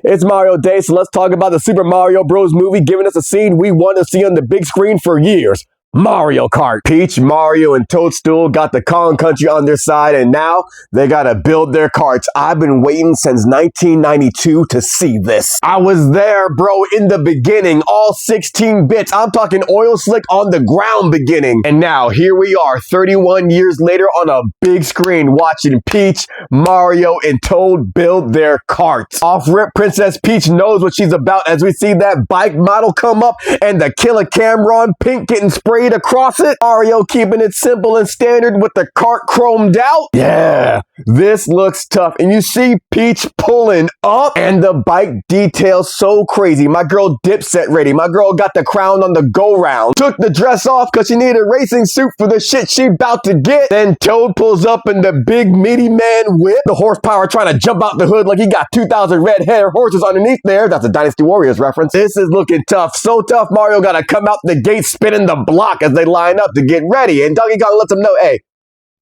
It's Mario Day, so let's talk about the Super Mario Bros. Movie giving us a scene we want to see on the big screen for years. Mario Kart. Peach, Mario, and Toadstool got the Kong Country on their side, and now they gotta build their karts. I've been waiting since 1992 to see this. I was there, bro, in the beginning, all 16 bits. I'm talking oil slick on the ground beginning. And now, here we are, 31 years later on a big screen, watching Peach, Mario, and Toad build their karts. Off-rip, Princess Peach knows what she's about as we see that bike model come up and the Killer Cameron pink getting sprayed across it. Mario keeping it simple and standard with the cart chromed out. Yeah, this looks tough. And you see Peach pulling up and the bike details so crazy. My girl Dipset ready. My girl got the crown on the go round. Took the dress off because she needed a racing suit for the shit she about to get. Then Toad pulls up in the big meaty man whip. The horsepower trying to jump out the hood like he got 2,000 red hair horses underneath there. That's a Dynasty Warriors reference. This is looking tough. So tough, Mario gotta come out the gate spinning the block as they line up to get ready, and Donkey Kong lets them know, hey,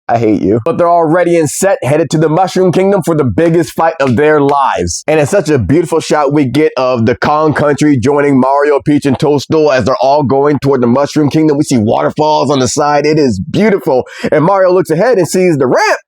I hate you. But they're all ready and set, headed to the Mushroom Kingdom for the biggest fight of their lives. And it's such a beautiful shot we get of the Kong Country joining Mario, Peach, and Toadstool as they're all going toward the Mushroom Kingdom. We see waterfalls on the side. It is beautiful. And Mario looks ahead and sees the ramp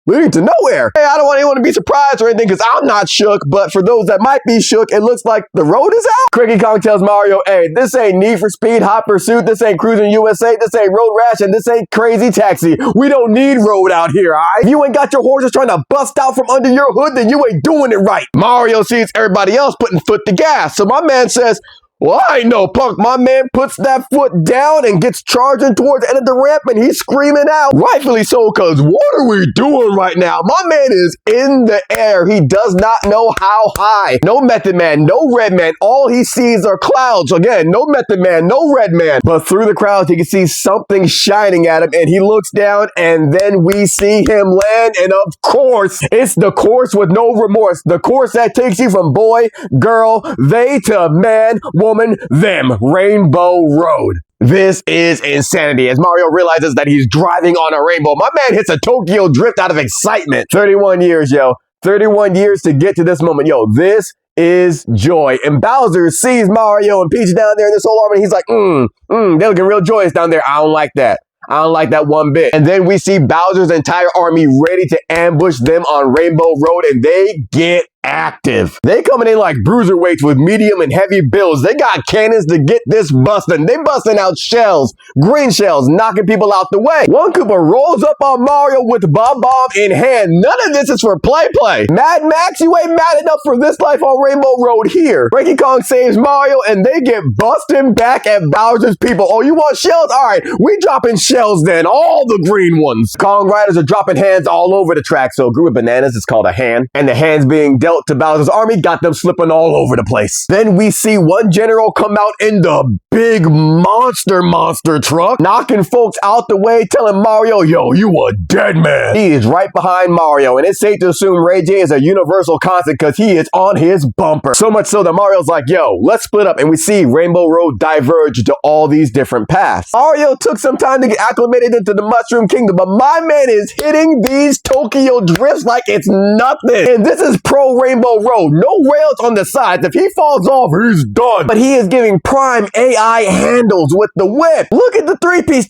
leading to nowhere. Hey, I don't want anyone to be surprised or anything because I'm not shook, but for those that might be shook, it looks like the road is out. Cricky Kong tells Mario, hey, this ain't Need for Speed, Hot Pursuit, this ain't Cruising USA, this ain't Road Rash, and this ain't Crazy Taxi. We don't need road out here, alright? If you ain't got your horses trying to bust out from under your hood, then you ain't doing it right. Mario sees everybody else putting foot to gas, so my man says, well, I ain't no punk. My man puts that foot down and gets charging towards the end of the ramp and he's screaming out. Rightfully so, because what are we doing right now? My man is in the air. He does not know how high. No Method Man, no Red Man. All he sees are clouds. Again, no Method Man, no Red Man. But through the crowds, he can see something shining at him and he looks down and then we see him land. And of course, it's the course with no remorse. The course that takes you from boy, girl, they to man, woman, them. Rainbow Road. This is insanity as Mario realizes that he's driving on a rainbow. My man hits a Tokyo drift out of excitement. 31 years, yo. 31 years to get to this moment. Yo, this is joy. And Bowser sees Mario and Peach down there in this whole army. And he's like, they're looking real joyous down there. I don't like that. I don't like that one bit. And then we see Bowser's entire army ready to ambush them on Rainbow Road, and they get active. They coming in like bruiserweights with medium and heavy builds. They got cannons to get this busting. They busting out shells, green shells, knocking people out the way. One Koopa rolls up on Mario with Bomb Bomb in hand. None of this is for play. Mad Max, you ain't mad enough for this life on Rainbow Road here. Cricky Kong saves Mario and they get busting back at Bowser's people. Oh, you want shells? All right, we dropping shells then, all the green ones. Kong riders are dropping hands all over the track. So a group of bananas is called a hand, and the hands being dealt to Bowser's army got them slipping all over the place. Then we see one general come out in the big monster truck, knocking folks out the way, telling Mario, yo, you a dead man. He is right behind Mario, and it's safe to assume Ray J is a universal constant because he is on his bumper. So much so that Mario's like, yo, let's split up, and we see Rainbow Road diverge to all these different paths. Mario took some time to get acclimated into the Mushroom Kingdom, but my man is hitting these Tokyo drifts like it's nothing. And this is pro Rainbow Road. No rails on the sides. If he falls off, he's done. But he is giving prime AI handles with the whip. Look at the three-piece.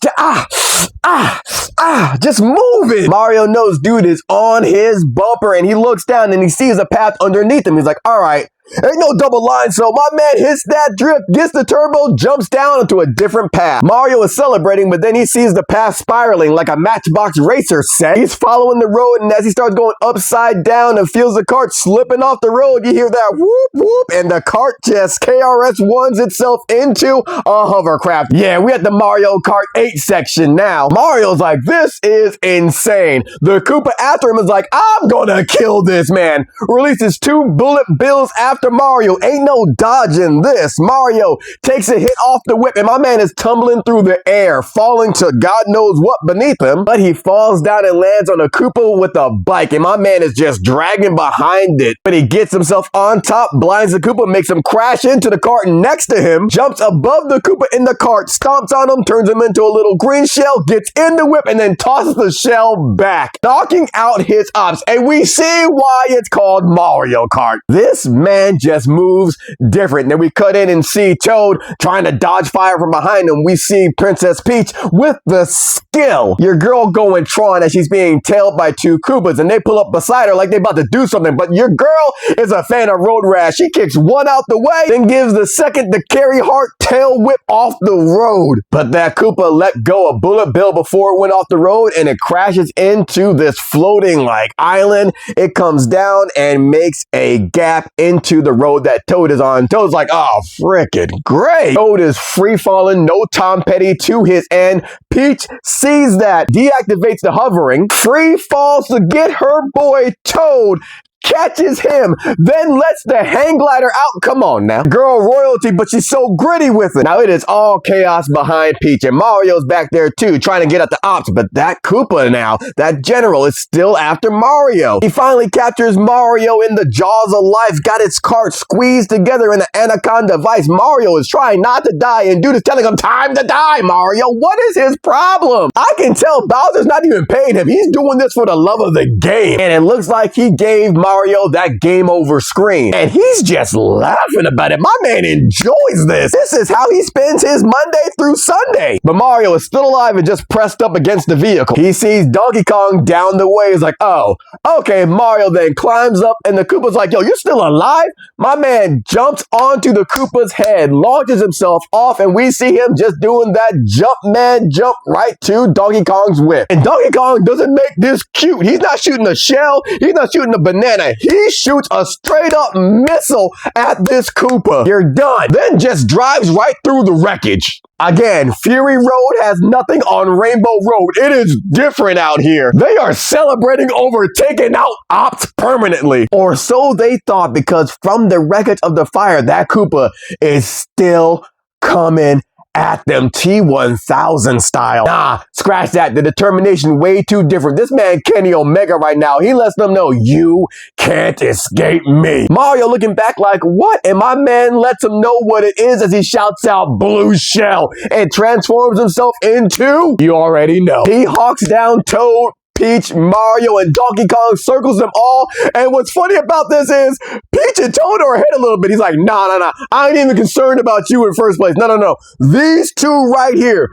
Just moving. Mario knows dude is on his bumper and he looks down and he sees a path underneath him. He's like, all right. Ain't no double line, so my man hits that drift, gets the turbo, jumps down into a different path. Mario is celebrating, but then he sees the path spiraling like a Matchbox racer set. He's following the road, and as he starts going upside down and feels the cart slipping off the road, you hear that whoop, whoop, and the cart just KRS-Ones itself into a hovercraft. Yeah, we at the Mario Kart 8 section now. Mario's like, this is insane. The Koopa after him is like, I'm gonna kill this man. Releases 2 bullet bills after Mario. Ain't no dodging this. Mario takes a hit off the whip and my man is tumbling through the air, falling to God knows what beneath him, but he falls down and lands on a Koopa with a bike and my man is just dragging behind it. But he gets himself on top, blinds the Koopa, makes him crash into the cart next to him, jumps above the Koopa in the cart, stomps on him, turns him into a little green shell, gets in the whip and then tosses the shell back, knocking out his ops. And we see why it's called Mario Kart. This man man just moves different. And then we cut in and see Toad trying to dodge fire from behind him. We see Princess Peach with the skill. Your girl going Tron as she's being tailed by two Koopas, and they pull up beside her like they about to do something. But your girl is a fan of road rash. She kicks one out the way, then gives the second the Carry Heart tail whip off the road. But that Koopa let go of Bullet Bill before it went off the road, and it crashes into this floating like island. It comes down and makes a gap into the road that Toad is on. Toad's like, oh, frickin' great. Toad is free falling, no Tom Petty to his end. Peach sees that, deactivates the hovering, free falls to get her boy Toad, catches him, then lets the hang glider out. Come on now. Girl royalty, but she's so gritty with it. Now it is all chaos behind Peach, and Mario's back there too, trying to get at the ops, but that Koopa now, that general, is still after Mario. He finally captures Mario in the jaws of life, got its cart squeezed together in the Anaconda vice. Mario is trying not to die, and dude is telling him, time to die, Mario. What is his problem? I can tell Bowser's not even paying him. He's doing this for the love of the game, and it looks like he gave Mario that game over screen, and he's just laughing about it. My man enjoys this. This is how he spends his Monday through Sunday. But Mario is still alive and just pressed up against the vehicle. He sees Donkey Kong down the way. He's like, oh, okay. Mario then climbs up, and the Koopa's like, yo, you're still alive? My man jumps onto the Koopa's head, launches himself off, and we see him just doing that jump man jump right to Donkey Kong's whip. And Donkey Kong doesn't make this cute. He's not shooting a shell. He's not shooting a banana. He shoots a straight up missile at this Koopa. You're done. Then just drives right through the wreckage. Again, Fury Road has nothing on Rainbow Road. It is different out here. They are celebrating over taking out ops permanently. Or so they thought, because from the wreckage of the fire, that Koopa is still coming at them T-1000 style. Nah, scratch that. The determination way too different. This man Kenny Omega right now, he lets them know, you can't escape me. Mario looking back like, what? And my man lets him know what it is as he shouts out blue shell and transforms himself into, you already know. He hawks down Toad, Peach, Mario, and Donkey Kong, circles them all. And what's funny about this is Peach and Toad are ahead a little bit. He's like, nah. I ain't even concerned about you in the first place. No. These two right here.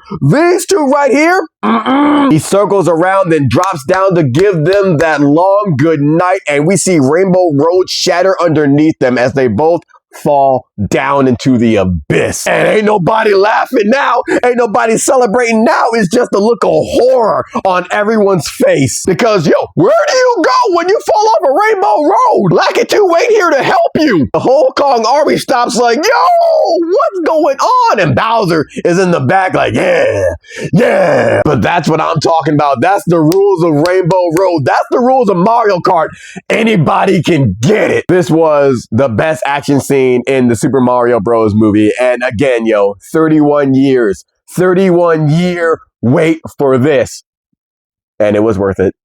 He circles around, then drops down to give them that long good night. And we see Rainbow Road shatter underneath them as they both fall down into the abyss. And ain't nobody laughing now. Ain't nobody celebrating now. It's just a look of horror on everyone's face. Because, yo, where do you go when you fall off a Rainbow Road? Lakitu ain't here to help you. The whole Kong army stops like, yo, what's going on? And Bowser is in the back like, yeah. But that's what I'm talking about. That's the rules of Rainbow Road. That's the rules of Mario Kart. Anybody can get it. This was the best action scene in the Super Mario Bros. Movie. And again, yo, 31 years. 31-year wait for this. And it was worth it.